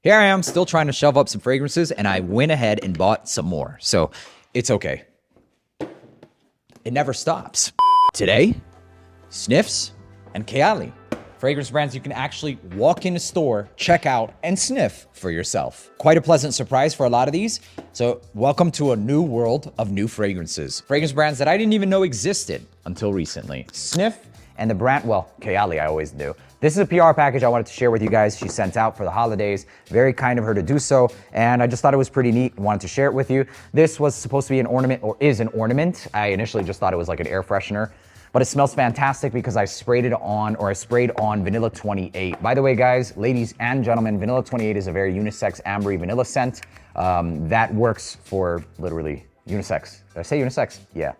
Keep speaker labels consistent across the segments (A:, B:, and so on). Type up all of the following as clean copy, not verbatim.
A: Here I am still trying to shove up some fragrances, and I went ahead and bought some more. So it's okay. It never stops. Today, Snifs and Kayali. Fragrance brands you can actually walk in a store, check out, and sniff for yourself. Quite a pleasant surprise for a lot of these. So welcome to a new world of new fragrances. Fragrance brands that I didn't even know existed until recently. Snif and the brand, well, Kayali I always knew. This is a PR package I wanted to share with you guys. She sent out for the holidays. Very kind of her to do so. And I just thought it was pretty neat and wanted to share it with you. This was supposed to be an ornament, or is an ornament. I initially just thought it was like an air freshener. But it smells fantastic because I sprayed on Vanilla 28. By the way, guys, ladies and gentlemen, Vanilla 28 is a very unisex ambery vanilla scent that works for literally unisex. Did I say unisex? Yeah.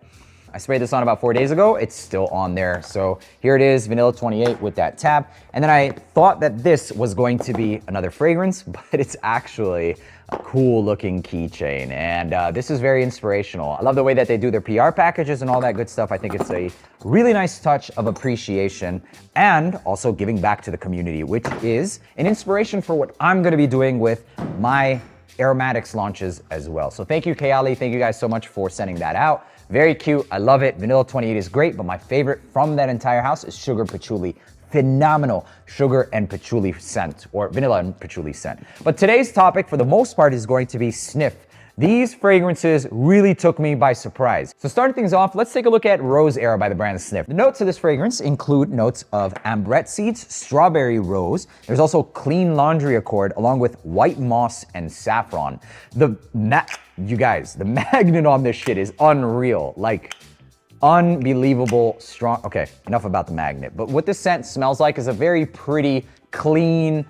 A: I sprayed this on about 4 days ago. It's still on there. So here it is, Vanilla 28 with that tab. And then I thought that this was going to be another fragrance, but it's actually a cool looking keychain. And this is very inspirational. I love the way that they do their PR packages and all that good stuff. I think it's a really nice touch of appreciation and also giving back to the community, which is an inspiration for what I'm gonna be doing with my AROMATIX launches as well. So thank you, Kayali. Thank you guys so much for sending that out. Very cute. I love it. Vanilla 28 is great, but my favorite from that entire house is Sugar Patchouli. Phenomenal sugar and patchouli scent, or vanilla and patchouli scent. But today's topic, for the most part, is going to be Snif. These fragrances really took me by surprise. So starting things off, let's take a look at Rose Era by the brand Snif. The notes of this fragrance include notes of ambrette seeds, strawberry rose. There's also clean laundry accord, along with white moss and saffron. You guys, the magnet on this shit is unreal. Like, unbelievable strong. Okay, enough about the magnet. But what this scent smells like is a very pretty, clean,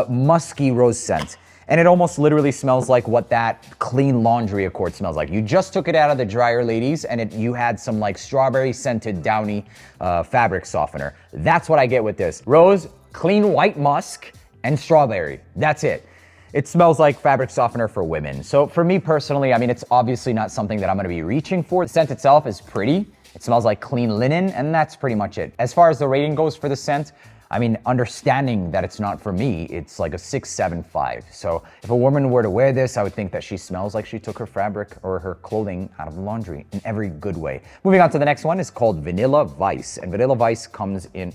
A: musky rose scent. And it almost literally smells like what that clean laundry accord smells like. You just took it out of the dryer, ladies, and you had some like strawberry scented downy fabric softener. That's what I get with this. Rose, clean white musk, and strawberry. That's it. It smells like fabric softener for women. So for me personally, I mean, it's obviously not something that I'm gonna be reaching for. The scent itself is pretty. It smells like clean linen, and that's pretty much it. As far as the rating goes for the scent, I mean, understanding that it's not for me, it's like a 6.75. So if a woman were to wear this, I would think that she smells like she took her fabric or her clothing out of the laundry in every good way. Moving on to the next one is called Vanilla Vice, and Vanilla Vice comes in.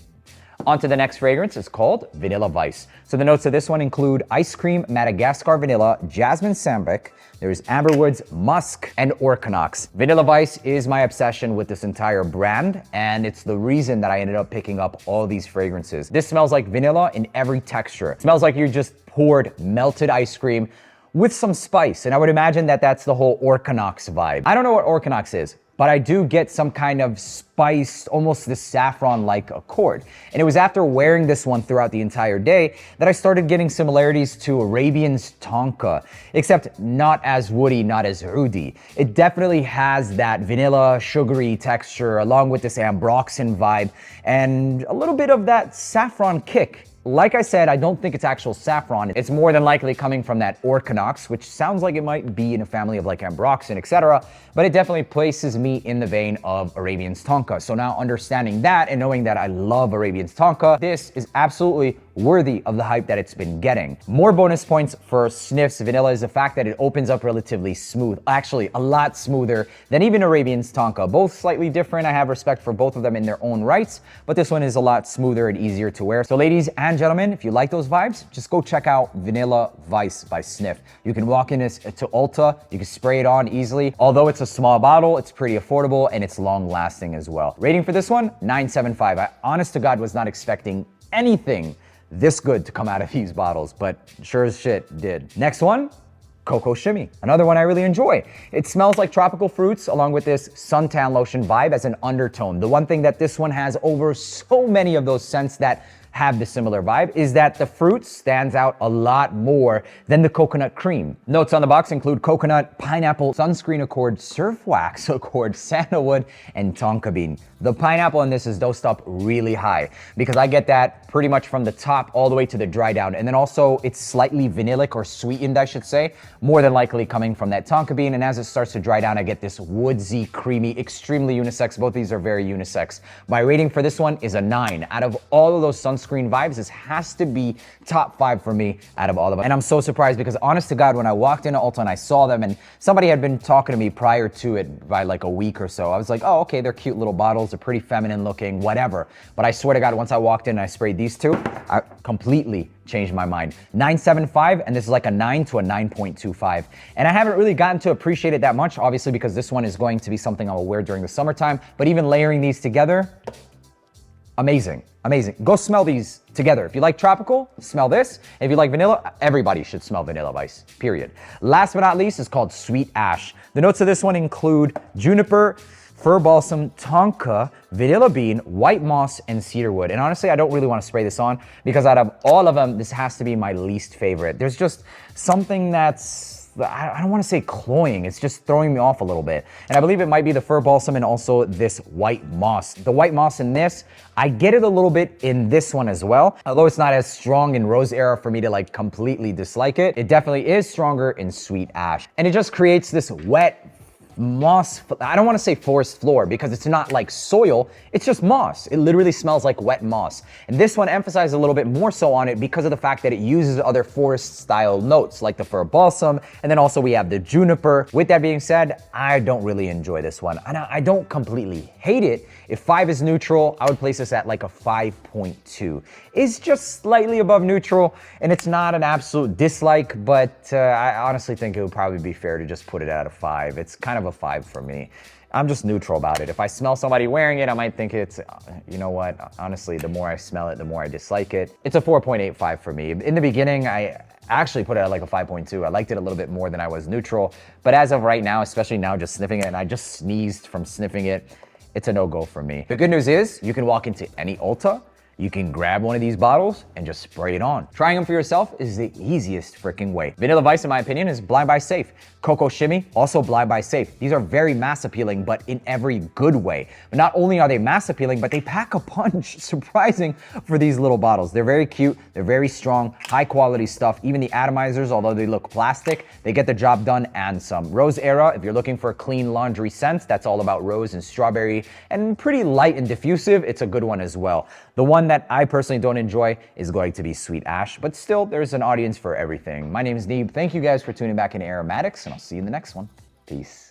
A: On to the next fragrance, it's called Vanilla Vice. So the notes of this one include ice cream, Madagascar vanilla, jasmine sambac, there's amberwoods, musk, and orkanox. Vanilla Vice is my obsession with this entire brand, and it's the reason that I ended up picking up all these fragrances. This smells like vanilla in every texture. It smells like you just poured melted ice cream with some spice, and I would imagine that that's the whole orkanox vibe. I don't know what orkanox is, but I do get some kind of spiced, almost the saffron-like accord. And it was after wearing this one throughout the entire day that I started getting similarities to Arabian's Tonka, except not as woody, not as oudi. It definitely has that vanilla, sugary texture, along with this ambroxan vibe, and a little bit of that saffron kick. Like I said, I don't think it's actual saffron. It's more than likely coming from that orkanox, which sounds like it might be in a family of like ambroxan, etc. But it definitely places me in the vein of Arabian's Tonka. So now understanding that and knowing that I love Arabian's Tonka, this is absolutely worthy of the hype that it's been getting. More bonus points for Snif's Vanilla is the fact that it opens up relatively smooth. Actually, a lot smoother than even Arabian's Tonka. Both slightly different. I have respect for both of them in their own rights, but this one is a lot smoother and easier to wear. So ladies and gentlemen, if you like those vibes, just go check out Vanilla Vice by Snif. You can walk in this to Ulta, you can spray it on easily. Although it's a small bottle, it's pretty affordable and it's long lasting as well. Rating for this one, 9.75. I honest to God was not expecting anything this good to come out of these bottles, but sure as shit did. Next one, Coco Shimmy, another one I really enjoy. It smells like tropical fruits along with this suntan lotion vibe as an undertone. The one thing that this one has over so many of those scents that have the similar vibe is that the fruit stands out a lot more than the coconut cream. Notes on the box include coconut, pineapple, sunscreen accord, surf wax accord, sandalwood, and tonka bean. The pineapple in this is dosed up really high because I get that pretty much from the top all the way to the dry down. And then also it's slightly vanillic or sweetened, I should say, more than likely coming from that tonka bean. And as it starts to dry down, I get this woodsy, creamy, extremely unisex. Both these are very unisex. My rating for this one is a 9. Out of all of those sunscreen screen vibes. This has to be top 5 for me out of all of them. And I'm so surprised because honest to God, when I walked into Ulta and I saw them and somebody had been talking to me prior to it by like a week or so, I was like, oh, okay, they're cute little bottles. They're pretty feminine looking, whatever. But I swear to God, once I walked in and I sprayed these two, I completely changed my mind. 9.75, and this is like a 9 to a 9.25. And I haven't really gotten to appreciate it that much, obviously, because this one is going to be something I will wear during the summertime. But even layering these together, amazing, amazing. Go smell these together. If you like tropical, smell this. If you like vanilla, everybody should smell Vanilla Vice, period. Last but not least is called Sweet Ash. The notes of this one include juniper, fir balsam, tonka, vanilla bean, white moss, and cedarwood. And honestly, I don't really want to spray this on because out of all of them, this has to be my least favorite. There's just something that's, I don't want to say cloying, it's just throwing me off a little bit. And I believe it might be the fir balsam and also this white moss. The white moss in this, I get it a little bit in this one as well. Although it's not as strong in Rose Era for me to like completely dislike it, it definitely is stronger in Sweet Ash. And it just creates this wet, moss, I don't want to say forest floor because it's not like soil, it's just moss. It literally smells like wet moss. And this one emphasizes a little bit more so on it because of the fact that it uses other forest style notes like the fir balsam, and then also we have the juniper. With that being said, I don't really enjoy this one. And I don't completely hate it. If 5 is neutral, I would place this at like a 5.2. It's just slightly above neutral, and it's not an absolute dislike, but I honestly think it would probably be fair to just put it at a 5. It's kind of a 5 for me. I'm just neutral about it. If I smell somebody wearing it, I might think it's, you know what, honestly, the more I smell it, the more I dislike it. It's a 4.85 for me. In the beginning, I actually put it at like a 5.2. I liked it a little bit more than I was neutral, but as of right now, especially now just sniffing it, and I just sneezed from sniffing it, it's a no-go for me. The good news is you can walk into any Ulta, you can grab one of these bottles and just spray it on. Trying them for yourself is the easiest freaking way. Vanilla Vice, in my opinion, is blind buy safe. Coco Shimmy, also blind buy safe. These are very mass appealing, but in every good way. But not only are they mass appealing, but they pack a punch, surprising for these little bottles. They're very cute, they're very strong, high quality stuff. Even the atomizers, although they look plastic, they get the job done and some. Rose Era, if you're looking for a clean laundry scent, that's all about rose and strawberry, and pretty light and diffusive, it's a good one as well. The one that I personally don't enjoy is going to be Sweet Ash, but still, there's an audience for everything. My name is Neeb. Thank you guys for tuning back in AROMATIX, and I'll see you in the next one. Peace.